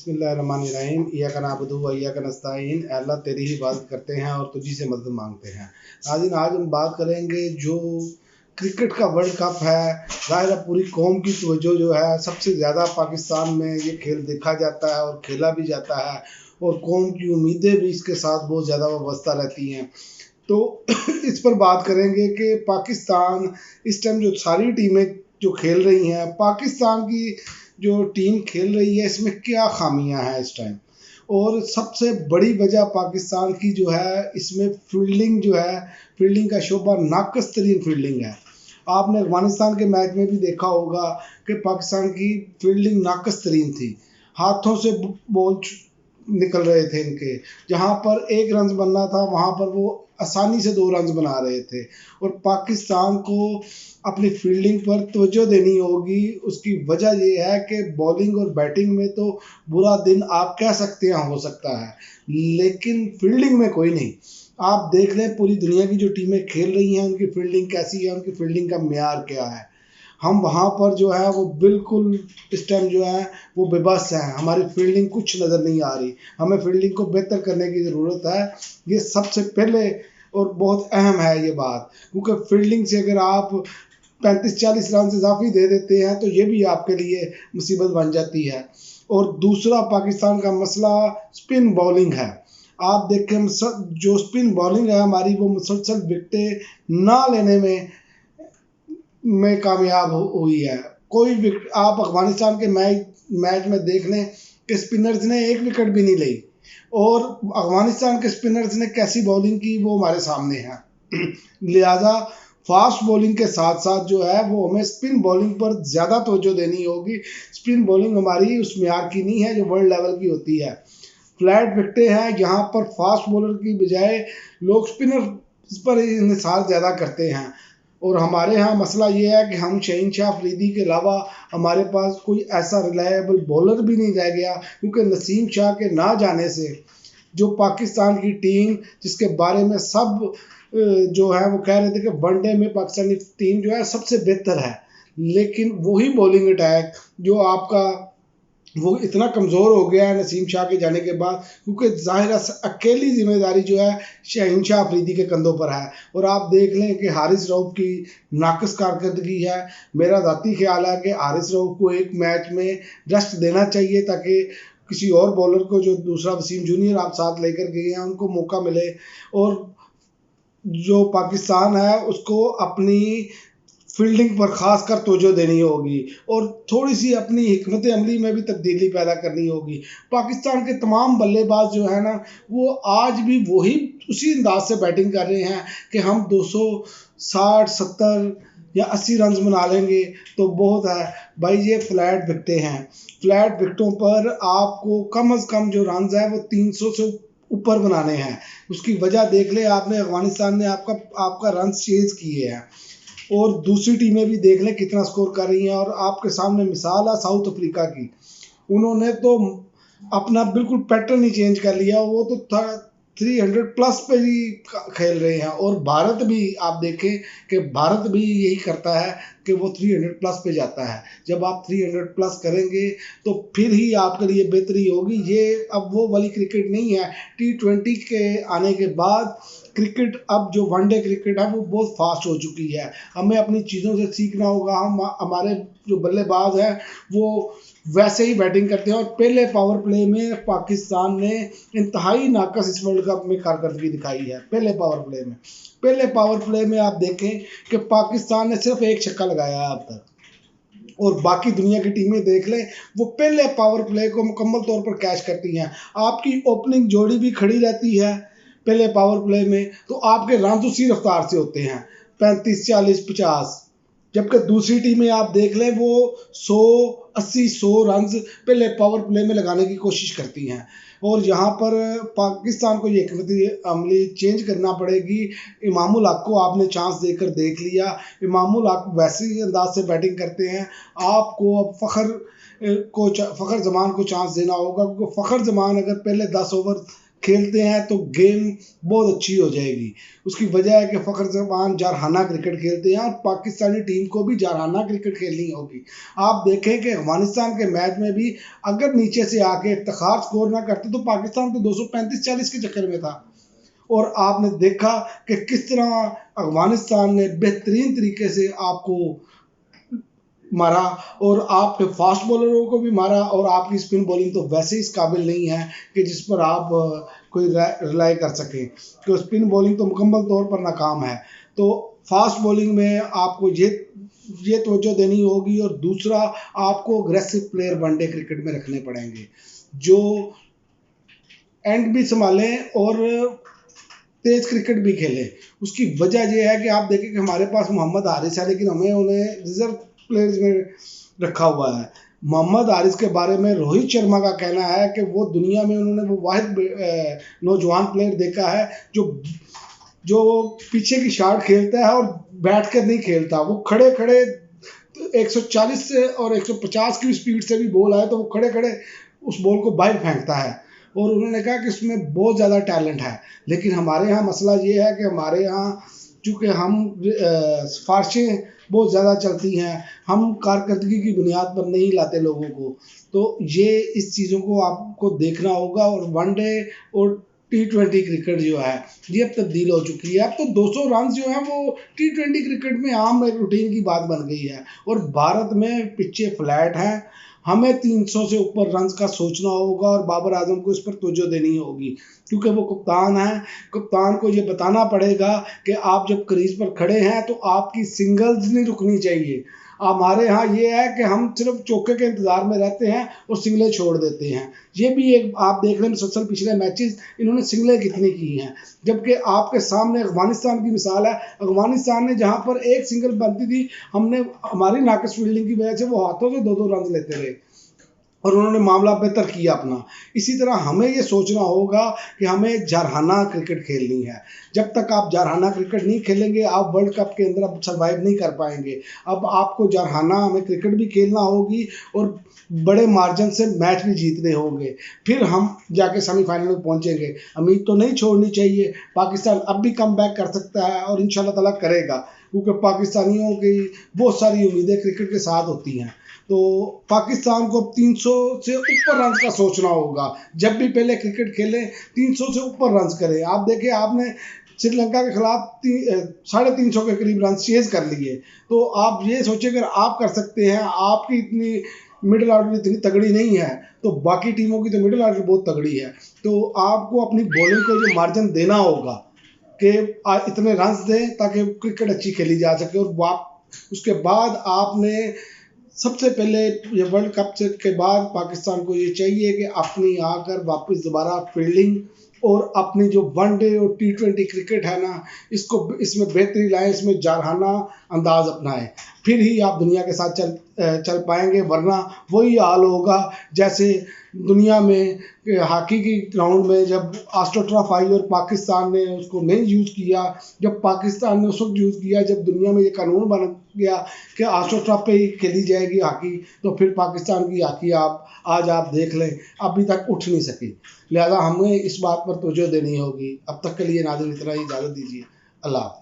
बिस्मिल्लाहिर्रहमानिर्रहीम इय्याका नअबुदु व इय्याका नस्तईन। अल्लाह तेरी ही इबादत करते हैं और तुझी से मदद मांगते हैं। आज हम बात करेंगे जो क्रिकेट का वर्ल्ड कप है। ज़ाहिर है पूरी कौम की तवज्जो जो है सबसे ज़्यादा पाकिस्तान में ये खेल देखा जाता है और खेला भी जाता है और कौम की उम्मीदें भी इसके साथ बहुत ज़्यादा वाबस्ता रहती हैं। तो इस पर बात करेंगे कि पाकिस्तान इस टाइम जो सारी टीमें जो खेल रही हैं, पाकिस्तान की जो टीम खेल रही है इसमें क्या खामियां हैं इस टाइम। और सबसे बड़ी वजह पाकिस्तान की जो है इसमें फील्डिंग जो है, फील्डिंग का शोबा नाकस तरीन फील्डिंग है। आपने अफगानिस्तान के मैच में भी देखा होगा कि पाकिस्तान की फील्डिंग नाकस तरीन थी। हाथों से बॉल निकल रहे थे इनके, जहाँ पर एक रन बनना था वहाँ पर वो आसानी से 2 रन बना रहे थे। और पाकिस्तान को अपनी फील्डिंग पर तवज्जो देनी होगी। उसकी वजह ये है कि बॉलिंग और बैटिंग में तो बुरा दिन आप कह सकते हैं हो सकता है, लेकिन फील्डिंग में कोई नहीं। आप देख लें पूरी दुनिया की जो टीमें खेल रही हैं उनकी फील्डिंग कैसी है, उनकी फील्डिंग का मेयार क्या है। हम वहाँ पर जो है वो बिल्कुल इस टाइम जो है वो बेबस हैं। हमारी फील्डिंग कुछ नज़र नहीं आ रही। हमें फील्डिंग को बेहतर करने की ज़रूरत है। ये सबसे पहले और बहुत अहम है ये बात, क्योंकि फील्डिंग से अगर आप 35-40 रन से इजाफी दे देते हैं तो ये भी आपके लिए मुसीबत बन जाती है। और दूसरा पाकिस्तान का मसला स्पिन बॉलिंग है। आप देखें जो स्पिन बॉलिंग है हमारी, वो मुसलसल विकेटें ना लेने में कामयाब हुई है। कोई विकेट आप अफगानिस्तान के मैच में देख लें कि स्पिनर्स ने एक विकेट भी नहीं ली, और अफगानिस्तान के स्पिनर्स ने कैसी बॉलिंग की वो हमारे सामने है। लिहाजा फास्ट बॉलिंग के साथ साथ जो है वो हमें स्पिन बॉलिंग पर ज़्यादा तवज्जो देनी होगी। स्पिन बॉलिंग हमारी उस म्यार की नहीं है जो वर्ल्ड लेवल की होती है। फ्लैट विकेटें हैं, यहाँ पर फास्ट बॉलर की बजाय लोग स्पिनर पर इंहिसार ज़्यादा करते हैं। और हमारे यहाँ मसला ये है कि हम शहनशाह अफरीदी के अलावा हमारे पास कोई ऐसा रिलायबल बॉलर भी नहीं रह गया, क्योंकि नसीम शाह के ना जाने से जो पाकिस्तान की टीम, जिसके बारे में सब जो है वो कह रहे थे कि वनडे में पाकिस्तानी टीम जो है सबसे बेहतर है, लेकिन वही बॉलिंग अटैक जो आपका वो इतना कमज़ोर हो गया है नसीम शाह के जाने के बाद, क्योंकि ज़ाहिर अकेली जिम्मेदारी जो है शहनशाह अफरीदी के कंधों पर है। और आप देख लें कि हारिस रऊफ की नाकस कारकर्दगी है। मेरा ज़ाती ख्याल है कि हारिस रऊफ को एक मैच में रेस्ट देना चाहिए ताकि किसी और बॉलर को, जो दूसरा वसीम जूनियर आप साथ लेकर गए हैं, उनको मौका मिले। और जो पाकिस्तान है उसको अपनी फील्डिंग पर खास कर तवज्जो देनी होगी और थोड़ी सी अपनी हिकमत अमली में भी तब्दीली पैदा करनी होगी। पाकिस्तान के तमाम बल्लेबाज जो है ना वो आज भी वही उसी अंदाज से बैटिंग कर रहे हैं कि हम 260, 70 या 80 रन बना लेंगे तो बहुत है। भाई ये फ्लैट विकेटें हैं, फ्लैट विकेटों पर आपको कम अज़ कम जो रन है वो 300 से ऊपर बनाने हैं। उसकी वजह देख ले आपने, अफगानिस्तान ने आपका रन चेज किए हैं और दूसरी टीमें भी देख लें कितना स्कोर कर रही हैं। और आपके सामने मिसाल है साउथ अफ्रीका की, उन्होंने तो अपना बिल्कुल पैटर्न ही चेंज कर लिया। वो तो 300 प्लस पे ही खेल रहे हैं। और भारत भी आप देखें कि भारत भी यही करता है कि वो 300 प्लस पे जाता है। जब आप 300 प्लस करेंगे तो फिर ही आपके लिए बेहतरी होगी। ये अब वो वाली क्रिकेट नहीं है। T20 के आने के बाद क्रिकेट, अब जो वनडे क्रिकेट है वो बहुत फास्ट हो चुकी है। हमें अपनी चीज़ों से सीखना होगा। हमारे जो बल्लेबाज हैं वो वैसे ही बैटिंग करते हैं। और पहले पावर प्ले में पाकिस्तान ने इंतहाई नाकस इस वर्ल्ड कप में कारकर्दगी दिखाई है। पहले पावर प्ले में आप देखें कि पाकिस्तान ने सिर्फ एक छक्का लगाया है अब तक, और बाकी दुनिया की टीमें देख लें वो पहले पावर प्ले को मुकम्मल तौर पर कैच करती हैं। आपकी ओपनिंग जोड़ी भी खड़ी रहती है पहले पावर प्ले में, तो आपके रन उसी रफ्तार से होते हैं 35, 40, 50। जबकि दूसरी टीमें आप देख लें वो 100 रन पहले पावर प्ले में लगाने की कोशिश करती हैं। और यहाँ पर पाकिस्तान को ये हिकमत अमली चेंज करना पड़ेगी। इमामुल हक को आपने चांस देकर देख लिया। इमामुल हक वैसे ही अंदाज से बैटिंग करते हैं। आपको अब फ़खर जमान को चांस देना होगा, क्योंकि फ़खर जमान अगर पहले 10 ओवर खेलते हैं तो गेम बहुत अच्छी हो जाएगी। उसकी वजह है कि फ़खर जमान जारहाना क्रिकेट खेलते हैं और पाकिस्तानी टीम को भी जारहाना क्रिकेट खेलनी होगी। आप देखें कि अफगानिस्तान के मैच में भी अगर नीचे से आके इफ्तिखार स्कोर ना करते तो पाकिस्तान तो 235-40 के चक्कर में था। और आपने देखा कि किस तरह अफगानिस्तान ने बेहतरीन तरीके से आपको मारा और आपने फास्ट बॉलरों को भी मारा, और आपकी स्पिन बॉलिंग तो वैसे ही इस काबिल नहीं है कि जिस पर आप कोई रिलाई कर सकें, तो स्पिन बॉलिंग तो मुकम्मल तौर पर नाकाम है। तो फास्ट बॉलिंग में आपको ये तवज्जो देनी होगी, और दूसरा आपको अग्रेसिव प्लेयर वनडे क्रिकेट में रखने पड़ेंगे जो एंड भी संभालें और तेज क्रिकेट भी खेलें। उसकी वजह यह है कि आप देखें कि हमारे पास मोहम्मद हारिस है, लेकिन हमें उन्हें रिजर्व प्लेयर्स में रखा हुआ है। मोहम्मद हारिस के बारे में रोहित शर्मा का कहना है कि वो दुनिया में उन्होंने वो वाहिद नौजवान प्लेयर देखा है जो पीछे की शॉट खेलता है और बैठ कर नहीं खेलता। वो खड़े खड़े 140 से और 150 की स्पीड से भी बॉल आए तो वो खड़े खड़े उस बॉल को बाहर फेंकता है, और उन्होंने कहा कि इसमें बहुत ज़्यादा टैलेंट है। लेकिन हमारे यहाँ मसला ये है कि हमारे यहाँ चूँकि हम सिफारिशें बहुत ज़्यादा चलती हैं, हम कारकर्दगी की बुनियाद पर नहीं लाते लोगों को, तो ये इस चीज़ों को आपको देखना होगा। और वनडे और T20 क्रिकेट जो है ये अब तब्दील हो चुकी है। अब तो 200 रन जो है वो T20 क्रिकेट में आम एक रूटीन की बात बन गई है, और भारत में पिच्चे फ्लैट हैं। हमें 300 से ऊपर रन्स का सोचना होगा, और बाबर आजम को इस पर तवज्जो देनी होगी, क्योंकि वो कप्तान है। कप्तान को ये बताना पड़ेगा कि आप जब क्रीज पर खड़े हैं तो आपकी सिंगल्स नहीं रुकनी चाहिए। हमारे यहाँ ये है कि हम सिर्फ चौके के इंतज़ार में रहते हैं और सिंगलें छोड़ देते हैं। ये भी एक आप देख रहे हैं मुसलसल पिछले मैचेस इन्होंने सिंगलें कितनी की हैं, जबकि आपके सामने अफगानिस्तान की मिसाल है। अफगानिस्तान ने जहाँ पर एक सिंगल बनती थी, हमने हमारी नाकस फील्डिंग की वजह से वो हाथों से 2-2 रन लेते रहे और उन्होंने मामला बेहतर किया अपना। इसी तरह हमें ये सोचना होगा कि हमें जारहाना क्रिकेट खेलनी है। जब तक आप जारहाना क्रिकेट नहीं खेलेंगे आप वर्ल्ड कप के अंदर अब सर्वाइव नहीं कर पाएंगे। अब आपको जारहाना हमें क्रिकेट भी खेलना होगी और बड़े मार्जिन से मैच भी जीतने होंगे, फिर हम जाके सेमीफाइनल में पहुंचेंगे। उम्मीद तो नहीं छोड़नी चाहिए, पाकिस्तान अब भी कम बैक कर सकता है और इंशाल्लाह ताला करेगा, क्योंकि पाकिस्तानियों की बहुत सारी उम्मीदें क्रिकेट के साथ होती हैं। तो पाकिस्तान को 300 से ऊपर रन का सोचना होगा। जब भी पहले क्रिकेट खेलें 300 से ऊपर रन करें। आप देखें आपने श्रीलंका के खिलाफ 350 के करीब रन चेज कर लिए, तो आप ये सोचें अगर आप कर सकते हैं, आपकी इतनी मिडिल ऑर्डर इतनी तगड़ी नहीं है तो बाकी टीमों की तो मिडिल ऑर्डर बहुत तगड़ी है। तो आपको अपनी बॉलिंग को ये मार्जिन देना होगा कि इतने रन दें ताकि क्रिकेट अच्छी खेली जा सके। और उसके बाद आपने सबसे पहले ये वर्ल्ड कप के बाद पाकिस्तान को ये चाहिए कि अपनी आकर वापस दोबारा फील्डिंग और अपनी जो वनडे और T20 क्रिकेट है ना, इसमें बेहतरी लाएं, इसमें जारहाना अंदाज अपनाएं, फिर ही आप दुनिया के साथ चल पाएंगे। वरना वही हाल होगा जैसे दुनिया में हॉकी की ग्राउंड में जब एस्ट्रोटर्फ आई और पाकिस्तान ने उसको नहीं यूज़ किया। जब पाकिस्तान ने उस वक्त यूज़ किया जब दुनिया में ये कानून बन गया कि एस्ट्रोटर्फ पे ही खेली जाएगी हॉकी, तो फिर पाकिस्तान की हॉकी आज आप देख लें अभी तक उठ नहीं सकी। लिहाजा हमें इस बात पर तवज्जो देनी होगी। अब तक के लिए नाज़रीन इतना ही, इजाज़त दीजिए। अल्लाह हाफ़िज़।